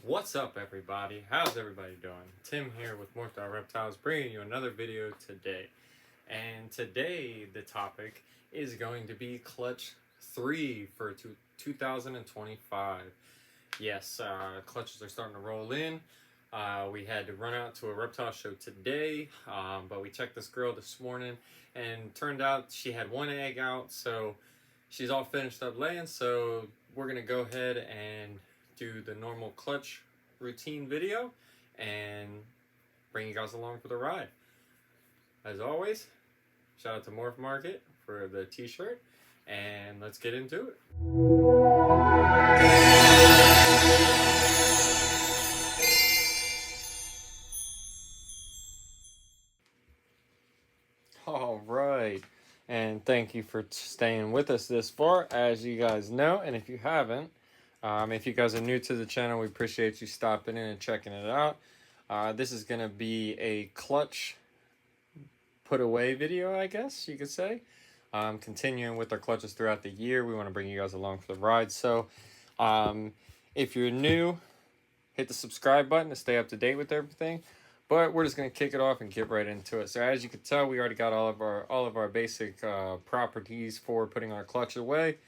What's up, everybody? How's everybody doing? Tim here with Mortal Reptiles, bringing you another video today. And today, the topic is going to be Clutch 3 for 2025. Yes, clutches are starting to roll in. We had to run out to a reptile show today, but we checked this girl this morning, and turned out she had one egg out, so she's all finished up laying. So we're going to go ahead and do the normal clutch routine video and bring you guys along for the ride. As always, shout out to Morph Market for the t-shirt, and let's get into it. All right, and thank you for staying with us this far, as you guys know. And if you haven't, if you guys are new to the channel, we appreciate you stopping in and checking it out. This is going to be a clutch put away video, I guess you could say. Continuing with our clutches throughout the year, we want to bring you guys along for the ride. So if you're new, hit the subscribe button to stay up to date with everything. But we're just going to kick it off and get right into it. So as you can tell, we already got all of our basic properties for putting our clutch away.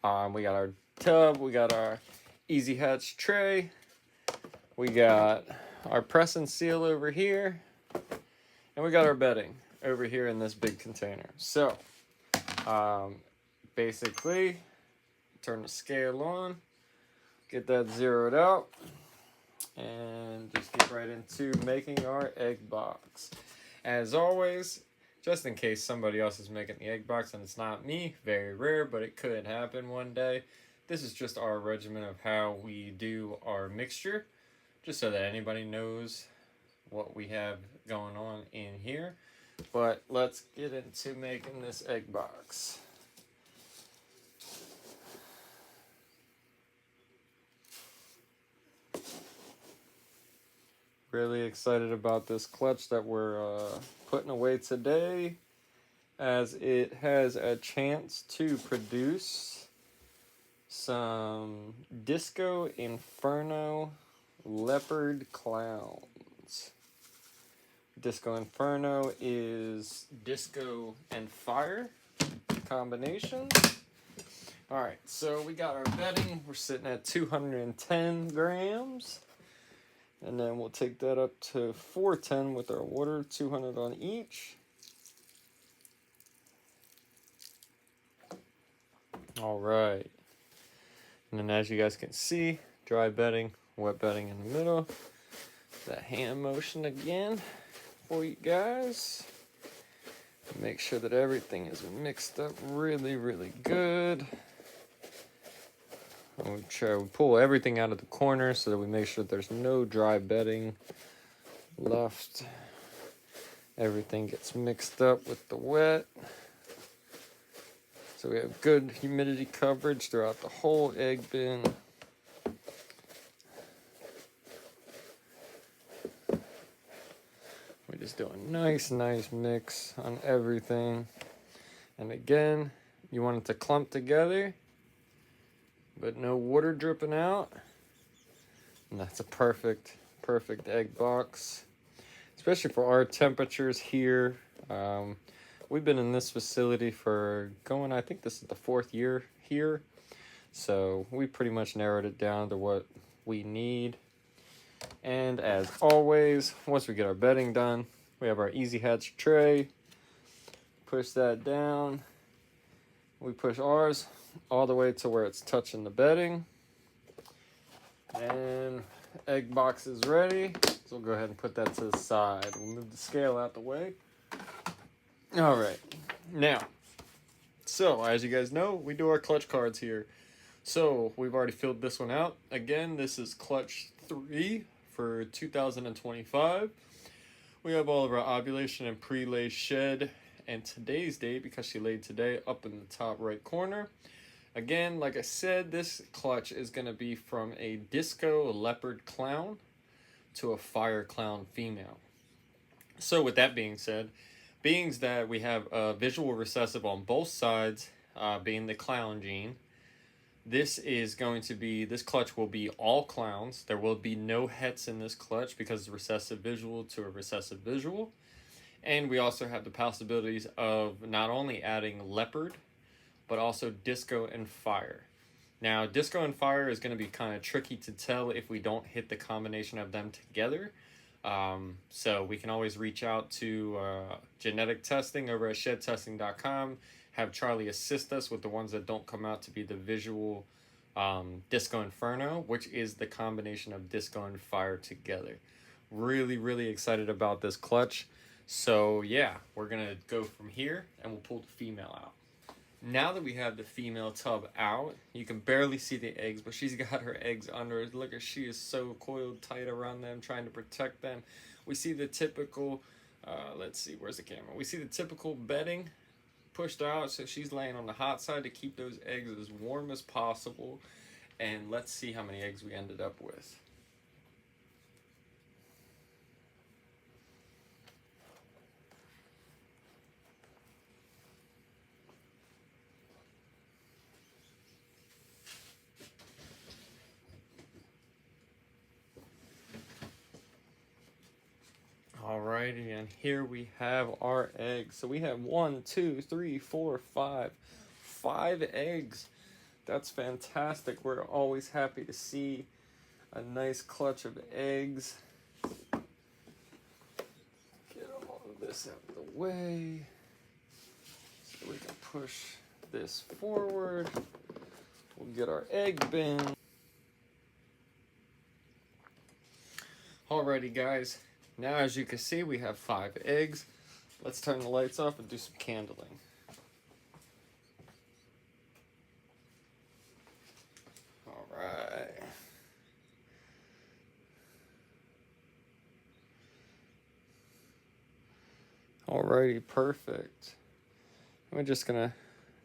We got our tub, we got our Easy Hatch tray, we got our press and seal over here, and we got our bedding over here in this big container. So basically, turn the scale on, get that zeroed out, and just get right into making our egg box. As always, just in case somebody else is making the egg box and it's not me, very rare, but it could happen one day. This is just our regimen of how we do our mixture, just so that anybody knows what we have going on in here. But let's get into making this egg box. Really excited about this clutch that we're putting away today, as it has a chance to produce some Disco Inferno Leopard Clowns. Disco Inferno is disco and fire combination. Alright, so we got our bedding. We're sitting at 210 grams. And then we'll take that up to 410 with our water, 200 on each. All right. And then as you guys can see, dry bedding, wet bedding in the middle. That hand motion again for you guys. Make sure that everything is mixed up really, really good. And we pull everything out of the corner so that we make sure there's no dry bedding left. Everything gets mixed up with the wet. So we have good humidity coverage throughout the whole egg bin. We just do a nice mix on everything. And again, you want it to clump together, but no water dripping out. And that's a perfect egg box, especially for our temperatures here. We've been in this facility for I think this is the 4th year here. So we pretty much narrowed it down to what we need. And as always, once we get our bedding done, we have our Easy Hatch tray. Push that down. We push ours all the way to where it's touching the bedding. And egg box is ready. So we'll go ahead and put that to the side. We'll move the scale out the way. All right. Now, so as you guys know, we do our clutch cards here. So we've already filled this one out. Again, this is Clutch 3 for 2025. We have all of our ovulation and pre-lay shed and today's date, because she laid today, up in the top right corner. Again, like I said, this clutch is going to be from a disco leopard clown to a fire clown female. So with that being said, being that we have a visual recessive on both sides, being the clown gene, This is going to be, this clutch will be all clowns. There will be no hets in this clutch because it's recessive visual to a recessive visual. And we also have the possibilities of not only adding leopard, but also disco and fire. Now, disco and fire is going to be kind of tricky to tell if we don't hit the combination of them together. So we can always reach out to genetic testing over at shedtesting.com. Have Charlie assist us with the ones that don't come out to be the visual Disco Inferno, which is the combination of disco and fire together. Really, really excited about this clutch. So yeah, we're gonna go from here and we'll pull the female out. Now that we have the female tub out, you can barely see the eggs, but she's got her eggs under it. Look at, she is so coiled tight around them, trying to protect them. We see the typical, let's see, where's the camera? We see the typical bedding pushed out, so she's laying on the hot side to keep those eggs as warm as possible. And let's see how many eggs we ended up with. Alrighty, and here we have our eggs. So we have 1, 2, 3, 4, 5 eggs. That's fantastic. We're always happy to see a nice clutch of eggs. Get all of this out of the way so we can push this forward. We'll get our egg bin. Alrighty, guys. Now, as you can see, we have 5 eggs. Let's turn the lights off and do some candling. Alright. Alrighty, perfect. We're just gonna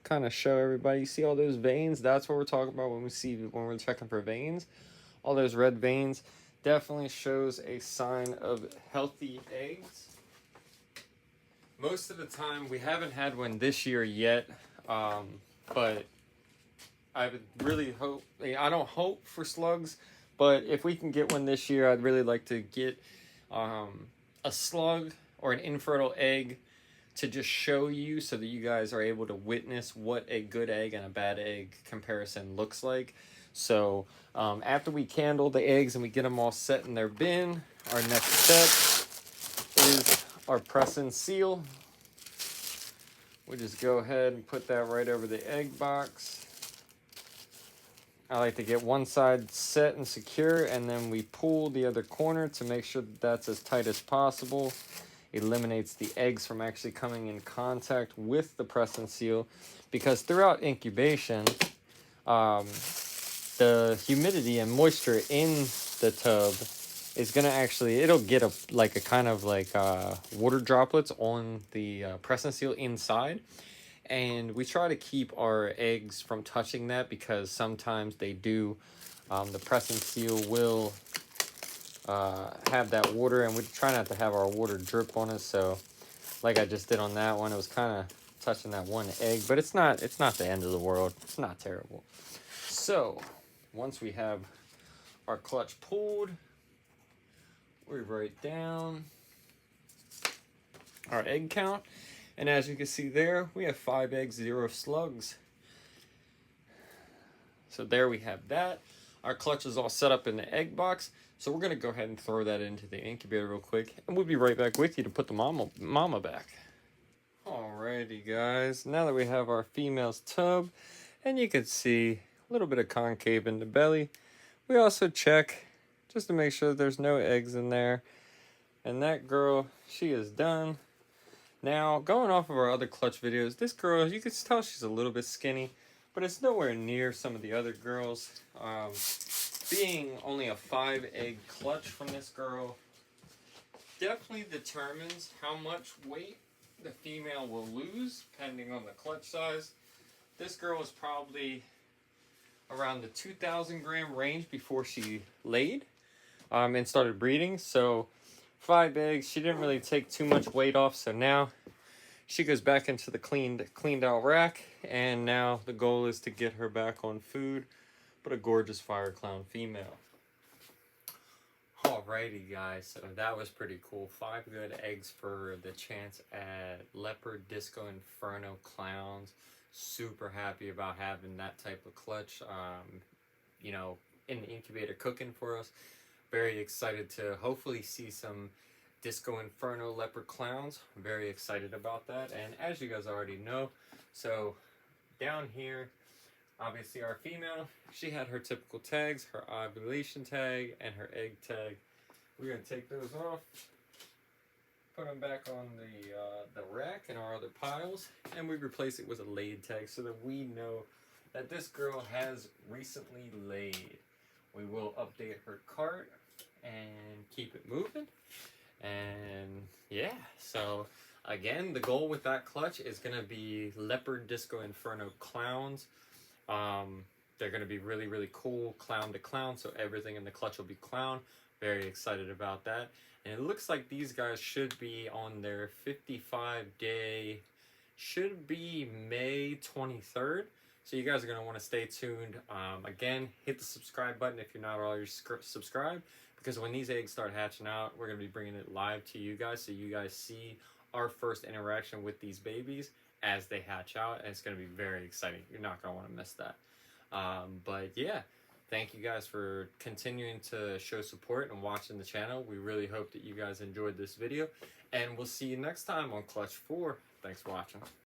kind of show everybody. You see all those veins? That's what we're talking about when we're checking for veins. All those red veins definitely shows a sign of healthy eggs. Most of the time, we haven't had one this year yet, but I would really hope, I don't hope for slugs, but if we can get one this year, I'd really like to get a slug or an infertile egg to just show you so that you guys are able to witness what a good egg and a bad egg comparison looks like. So after we candle the eggs and we get them all set in their bin, our next step is our press and seal. We just go ahead and put that right over the egg box. I like to get one side set and secure, and then we pull the other corner to make sure that that's as tight as possible. Eliminates the eggs from actually coming in contact with the press and seal, because throughout incubation, the humidity and moisture in the tub is gonna actually, it'll get a kind of water droplets on the press and seal inside, and we try to keep our eggs from touching that, because sometimes they do, the press and seal will have that water, and we try not to have our water drip on us. So like I just did on that one, it was kind of touching that one egg, but it's not the end of the world. It's not terrible. So once we have our clutch pulled, we write down our egg count, and as you can see there, we have 5 eggs, 0 slugs. So there we have that. Our clutch is all set up in the egg box, so we're gonna go ahead and throw that into the incubator real quick, and we'll be right back with you to put the mama back. Alrighty, guys, now that we have our female's tub, and you can see a little bit of concave in the belly, we also check just to make sure there's no eggs in there. And that girl, she is done. Now, going off of our other clutch videos, this girl, you can tell she's a little bit skinny, but it's nowhere near some of the other girls. Being only a 5-egg clutch from this girl definitely determines how much weight the female will lose, depending on the clutch size. This girl is probably around the 2,000 gram range before she laid and started breeding. So 5 eggs, she didn't really take too much weight off. So now she goes back into the cleaned out rack, and now the goal is to get her back on food. But a gorgeous fire clown female. Alrighty guys, so that was pretty cool. 5 good eggs for the chance at Leopard Disco Inferno Clowns. Super happy about having that type of clutch, you know, in the incubator cooking for us. Very excited to hopefully see some Disco Inferno Leopard Clowns. I'm very excited about that. And as you guys already know, so down here, obviously our female, she had her typical tags, her ovulation tag and her egg tag. We're going to take those off, put them back on the rack and our other piles, and we replace it with a laid tag so that we know that this girl has recently laid. We will update her cart and keep it moving. And yeah, so again, the goal with that clutch is going to be Leopard Disco Inferno Clowns. They're going to be really, really cool, clown to clown, so everything in the clutch will be clown. Very excited about that. And it looks like these guys should be on their 55-day, should be May 23rd. So you guys are going to want to stay tuned. Again, hit the subscribe button if you're not already subscribed, because when these eggs start hatching out, we're going to be bringing it live to you guys, so you guys see our first interaction with these babies as they hatch out, and it's going to be very exciting. You're not going to want to miss that. But yeah, thank you guys for continuing to show support and watching the channel. We really hope that you guys enjoyed this video, and we'll see you next time on Clutch 4. Thanks for watching.